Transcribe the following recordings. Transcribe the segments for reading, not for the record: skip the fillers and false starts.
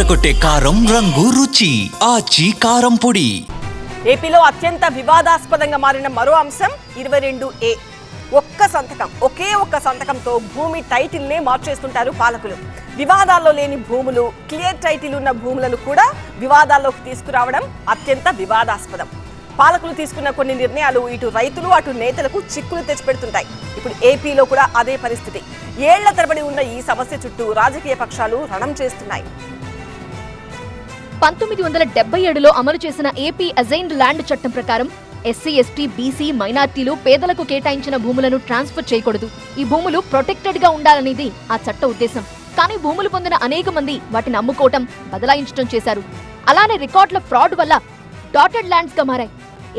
అదరకొట్టే కారం రంగు రుచి ఆచి కారం పొడి. ఏపీలో అత్యంత వివాదాస్పదంగా మారిన మరో అంశం 22A. ఒకే ఒక్క సంతకంతో భూమి టైటిల్ నే మార్చేస్తుంటారు పాలకులు. వివాదాల్లో లేని భూములు, క్లియర్ టైటిల్ ఉన్న భూములను కూడా వివాదాల్లోకి తీసుకురావడం అత్యంత వివాదాస్పదం. పాలకులు తీసుకున్న కొన్ని నిర్ణయాలు ఇటు రైతులు అటు నేతలకు చిక్కులు తెచ్చిపెడుతుంటాయి. ఇప్పుడు ఏపీలో కూడా అదే పరిస్థితి. ఏళ్ల తరబడి ఉన్న ఈ సమస్య చుట్టూ రాజకీయ పక్షాలు రణం చేస్తున్నాయి. 1977లో అమలు చేసిన ఏపీ అజైన్డ్ ల్యాండ్ చట్టం ప్రకారం ఎస్సీ, ఎస్టీ, బీసీ, మైనార్టీలు, పేదలకు కేటాయించిన భూములను ట్రాన్స్ఫర్ చేయకూడదు. ఈ భూములు ప్రొటెక్టెడ్ గా ఉండాలనేది ఆ చట్ట ఉద్దేశం. కానీ భూములు పొందిన అనేక మంది వాటిని అమ్ముకోవటం, బదలాయించడం చేశారు. అలానే రికార్డుల ఫ్రాడ్ వల్ల డాటెడ్ ల్యాండ్స్ గా మారాయి.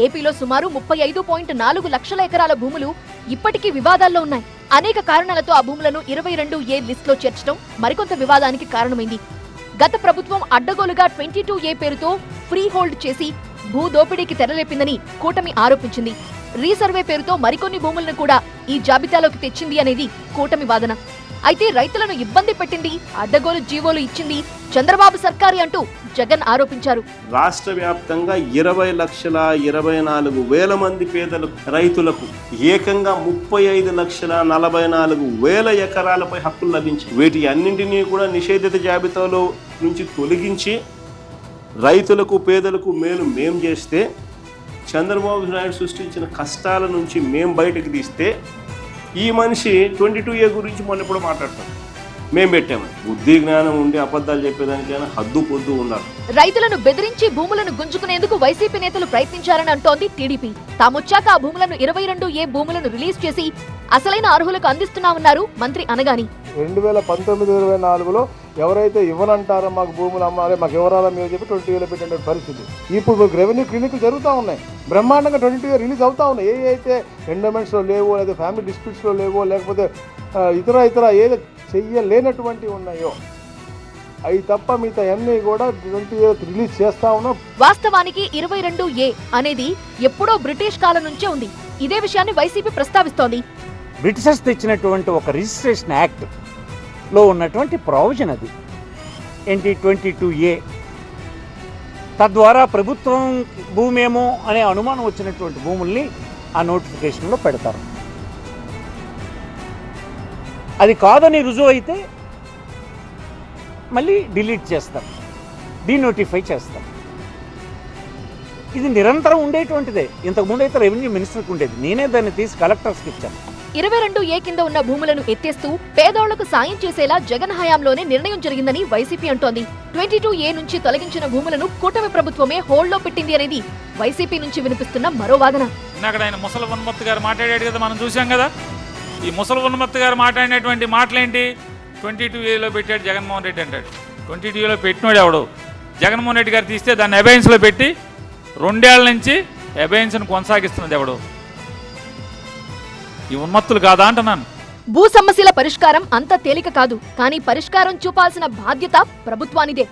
ఏపీలో సుమారు 35.4 లక్షల ఎకరాల భూములు ఇప్పటికీ వివాదాల్లో ఉన్నాయి. అనేక కారణాలతో ఆ భూములను 22A లిస్టులో చేర్చడం మరికొంత వివాదానికి కారణమైంది. గత ప్రభుత్వం అడ్డగోలుగా 22A పేరుతో ఫ్రీ హోల్డ్ చేసి భూదోపిడీకి తెరలేపిందని కూటమి ఆరోపించింది. రీసర్వే పేరుతో మరికొన్ని భూములను కూడా ఈ జాబితాలోకి తెచ్చింది అనేది కూటమి వాదన. అయితే రైతులను ఇబ్బంది పెట్టింది, అడ్డగోలు జీవోలు ఇచ్చింది చంద్రబాబు సర్కారి అంటూ జగన్ ఆరోపించారు. రాష్ట్ర వ్యాప్తంగా 20,24,000 మంది పేదలకు, రైతులకు ఏకంగా 35,44,000 ఎకరాలపై హక్కులు లభించాయి. వీటి అన్నింటినీ కూడా నిషేధిత జాబితాలో నుంచి తొలగించి రైతులకు, పేదలకు మేలు మేం చేస్తే, చంద్రబాబు నాయుడు సృష్టించిన కష్టాల నుంచి మేం బయటకు తీస్తే, ఈ మనిషి 22A గురించి మొన్న ఎప్పుడు మాట్లాడతాం. మేం పెట్టాము. బుద్ధి జ్ఞానం ఉండి అబద్ధాలు చెప్పేదానికైనా హద్దు పొద్దు ఉన్నారు. రైతులను బెదిరించి భూములను గుంజుకునేందుకు వైసీపీ నేతలు ప్రయత్నించారని అంటోంది టీడీపీ. తామొచ్చాక ఆ భూములను 22A భూములను రిలీజ్ చేసి అసలైన అర్హులకు అందిస్తున్నామన్నారు మంత్రి అనగాని. 2019-24లో ఎవరైతే ఇవ్వనంటారో మాకు భూములు అమ్మాలి, మాకు ఎవరాలా మీరు చెప్పి 22A పెట్టిన పరిస్థితి. ఇప్పుడు రెవెన్యూ క్లినిక్లు జరుగుతూ ఉన్నాయి. బ్రహ్మాండంగా 22A రిలీజ్ అవుతా ఉన్నాయి. ఏ అయితే ఎండోమెంట్స్లో లేవో, లేదా ఫ్యామిలీ డిస్ప్యూట్స్లో లేవో, లేకపోతే ఇతర ఏదో చెయ్యలేనటువంటి ఉన్నాయో అవి తప్ప మిగతా అన్నీ కూడా 22A రిలీజ్ చేస్తా ఉన్నాం. వాస్తవానికి 22A అనేది ఎప్పుడో బ్రిటిష్ కాలం నుంచే ఉంది. ఇదే విషయాన్ని వైసీపీ ప్రస్తావిస్తోంది. బ్రిటిషర్స్ తెచ్చినటువంటి ఒక రిజిస్ట్రేషన్ యాక్ట్ లో ఉన్నటువంటి ప్రొవిజన్ అది ఏంటి 22A. తద్వారా ప్రభుత్వం భూమేమో అనే అనుమానం వచ్చినటువంటి భూముల్ని ఆ నోటిఫికేషన్లో పెడతారు. అది కాదని రుజువు అయితే మళ్ళీ డిలీట్ చేస్తారు, డీనోటిఫై చేస్తారు. ఇది నిరంతరం ఉండేటువంటిదే. ఇంతకుముందు అయితే రెవెన్యూ మినిస్టర్కి ఉండేది. నేనే దాన్ని తీసి కలెక్టర్స్కి ఇచ్చాను. 22A కింద ఉన్న భూములను ఎత్తేస్తూ పేదోళ్లకు సాయం చేసేలా జగన్ హయాంలోనే నిర్ణయం జరిగిందని వైసీపీ అంటోంది. 22A నుంచి తొలగించిన భూములను కూటమి ప్రభుత్వమే హోల్డ్లో పెట్టింది అనేది వైసీపీ నుంచి వినిపిస్తున్న మరో వాదన. ఆయన ముసలి ఉన్మత్తి గారు మాట్లాడాడు కదా, మనం చూసాం కదా. ఈ ముసలి ఉన్మత్తి గారు మాట్లాడినటువంటి మాటలేంటి? 22Aలో పెట్టాడు జగన్మోహన్ రెడ్డి అంటాడు. 22Aలో పెట్టినోడు ఎవడు? జగన్మోహన్ రెడ్డి గారు తీస్తే దాన్ని అబెయన్స్లో పెట్టి 2 ఏళ్ల నుంచి అబెయన్స్ను కొనసాగిస్తున్నది ఎవడు? ఈ ఉన్మత్తులు కాదా అంటున్నాను. భూ సమస్యల పరిష్కారం అంత తేలిక కాదు. కానీ పరిష్కారం చూపాల్సిన బాధ్యత ప్రభుత్వానిదే.